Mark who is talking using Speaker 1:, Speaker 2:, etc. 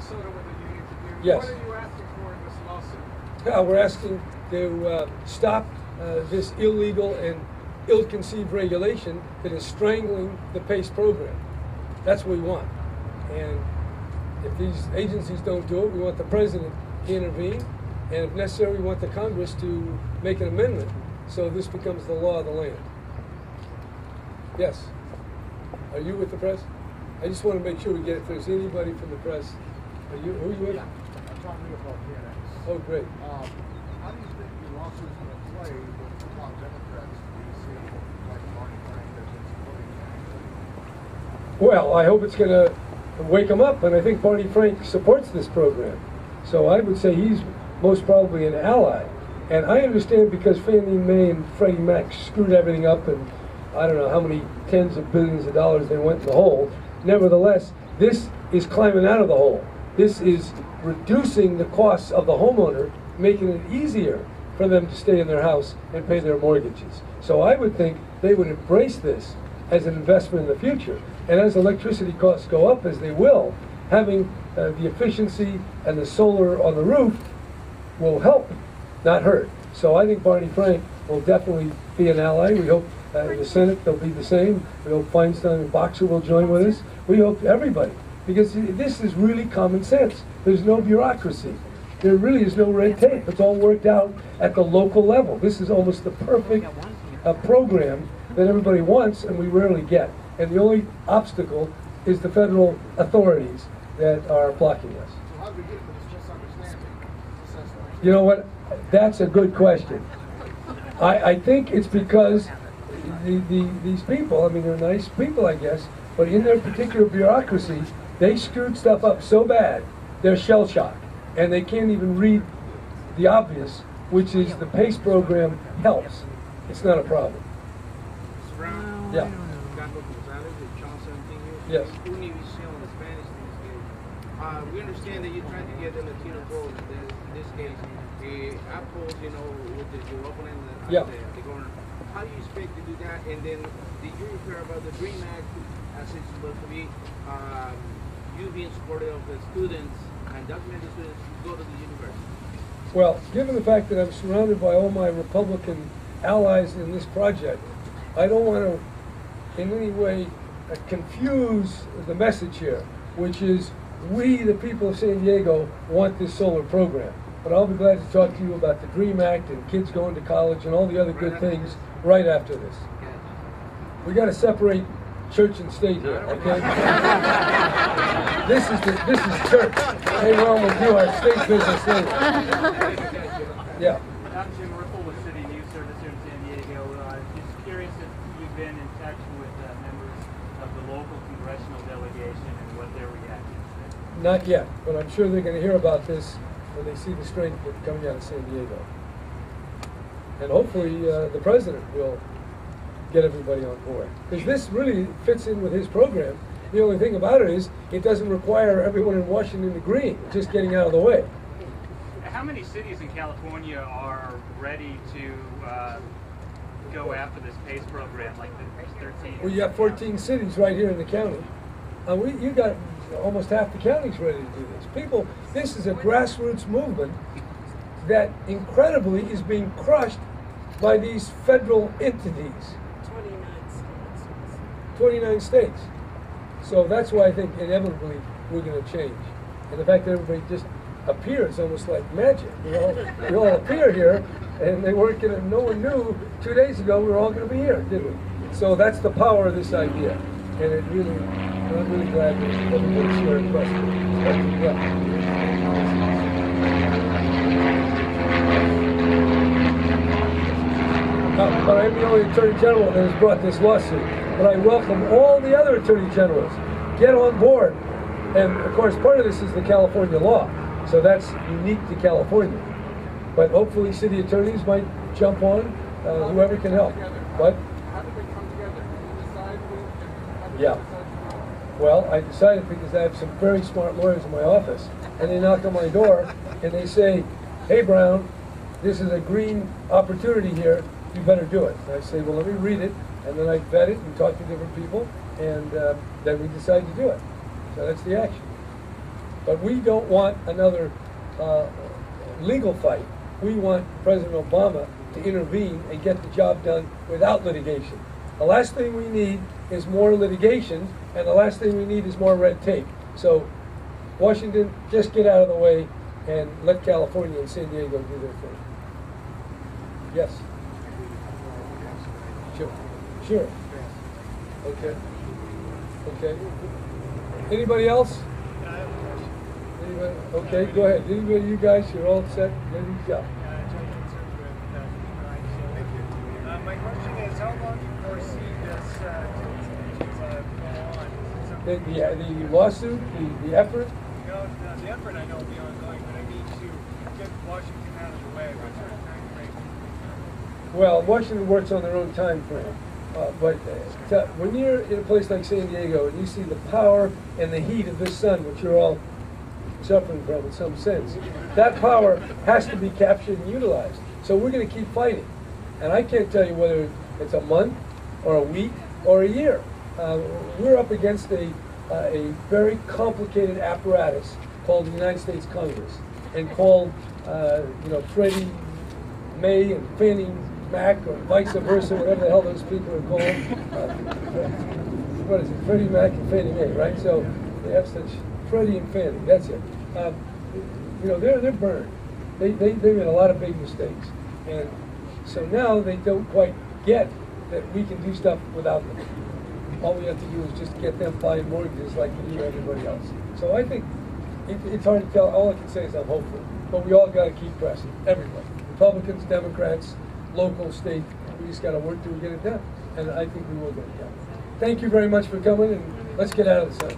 Speaker 1: sort of what you need to do.
Speaker 2: Yes.
Speaker 1: What are you asking for in this lawsuit?
Speaker 2: We're asking to stop this illegal and ill-conceived regulation that is strangling the PACE program. That's what we want. And if these agencies don't do it, we want the president to intervene, and if necessary, we want the Congress to make an amendment so this becomes the law of the land. Yes. Are you with the press? I just want to make sure we get, if there's anybody from the press. Are you, who are you with?
Speaker 3: Yeah, I'm talking about PNX.
Speaker 2: Oh, great.
Speaker 3: How do you think your lawsuit's going to play with a lot of Democrats in D.C., like Barney Frank, that's been supporting the activity?
Speaker 2: Well, I hope it's going to wake them up, and I think Barney Frank supports this program. So I would say he's most probably an ally. And I understand because Fannie Mae and Freddie Mac screwed everything up, and I don't know how many tens of billions of dollars they went in the hole. Nevertheless, this is climbing out of the hole. This is reducing the costs of the homeowner, making it easier for them to stay in their house and pay their mortgages. So I would think they would embrace this as an investment in the future. And as electricity costs go up, as they will, having the efficiency and the solar on the roof will help, not hurt. So I think Barney Frank will definitely be an ally. We hope in the Senate they'll be the same. We hope Feinstein and Boxer will join with us. We hope everybody, because this is really common sense. There's no bureaucracy. There really is no red tape. It's all worked out at the local level. This is almost the perfect program that everybody wants and we rarely get. And the only obstacle is the federal authorities that are blocking us.
Speaker 3: So how do we get to this misunderstanding?
Speaker 2: You know what? That's a good question. I think it's because these people, I mean, they're nice people, I guess, but in their particular bureaucracy, they screwed stuff up so bad, they're shell-shocked. And they can't even read the obvious, which is the PACE program helps. It's not a problem.
Speaker 4: Mr. Brown?
Speaker 2: Yeah. Yes.
Speaker 4: We understand that you're trying to get the Latino vote. In this case, Apple, you know, with your opponent, the governor. How do you expect to do that? And then, did you hear about the DREAM Act, as it's supposed to be, you being supportive of the students and documented students who go to the university?
Speaker 2: Well, given the fact that I'm surrounded by all my Republican allies in this project, I don't want to in any way confuse the message here, which is we, the people of San Diego, want this solar program. But I'll be glad to talk to you about the DREAM Act and kids going to college and all the other good things right after this. We got to separate church and state here, okay? This is church. Hey, on with you, our state business later. Yeah.
Speaker 5: I'm Jim Ripple with City News Service here in San Diego. Just curious if you've been in touch with members of the local congressional delegation and what their reaction is.
Speaker 2: Not yet, but I'm sure they're going to hear about this when they see the strength coming out of San Diego. And hopefully the president will get everybody on board. Because this really fits in with his program. The only thing about it is it doesn't require everyone in Washington agreeing, it's just getting out of the way.
Speaker 5: How many cities in California are ready to go after this PACE program, like the 13?
Speaker 2: Well, you got 14 cities right here in the county. You got almost half the counties ready to do this. People, this is a grassroots movement that incredibly is being crushed by these federal entities. 29 states. So that's why I think inevitably we're going to change. And the fact that everybody just appears almost like magic. We all appear here, and they weren't going to, no one knew 2 days ago we were all going to be here, did we? So that's the power of this idea. And it really, I'm really glad that everybody's here impressed with it. But I'm the only Attorney General that has brought this lawsuit. But I welcome all the other Attorney Generals. Get on board. And of course, part of this is the California law. So that's unique to California. But hopefully city attorneys might jump on, whoever can help. What?
Speaker 1: How did they come together? Did you decide who?
Speaker 2: Yeah. Well, I decided because I have some very smart lawyers in my office, and they knock on my door, and they say, hey, Brown, this is a green opportunity here. You better do it. And I say, well, let me read it, and then I vet it and talk to different people, and then we decide to do it. So that's the action. But we don't want another legal fight. We want President Obama to intervene and get the job done without litigation. The last thing we need is more litigation, and the last thing we need is more red tape. So, Washington, just get out of the way and let California and San Diego do their thing. Yes? Sure. Sure. Okay. Okay. Anybody else? Anybody? Okay, go ahead. Anybody, you guys, you're all set? Ready to go.
Speaker 6: My question is, how long do you foresee this to go on?
Speaker 2: The lawsuit, the effort?
Speaker 6: No, the effort I know will be ongoing, but I need to get Washington out of the way. What sort of time frame?
Speaker 2: Well, Washington works on their own time frame. But when you're in a place like San Diego and you see the power and the heat of this sun, which you're all suffering from in some sense, that power has to be captured and utilized. So we're going to keep fighting. And I can't tell you whether it's a month or a week or a year. We're up against a very complicated apparatus called the United States Congress, and called Freddie May and Fannie Mac, or vice versa, whatever the hell those people are called. What is it? Freddie Mac and Fannie Mae, right? So they have such Freddie and Fannie. That's it. They're burned. They made a lot of big mistakes, and so now they don't quite get that we can do stuff without them. All we have to do is just get them buying mortgages like we do everybody else. So I think it's hard to tell. All I can say is I'm hopeful, but we all got to keep pressing. Everybody, Republicans, Democrats, local, state. We just got to work till we get it done, and I think we will get it done. Thank you very much for coming, and let's get out of the sun.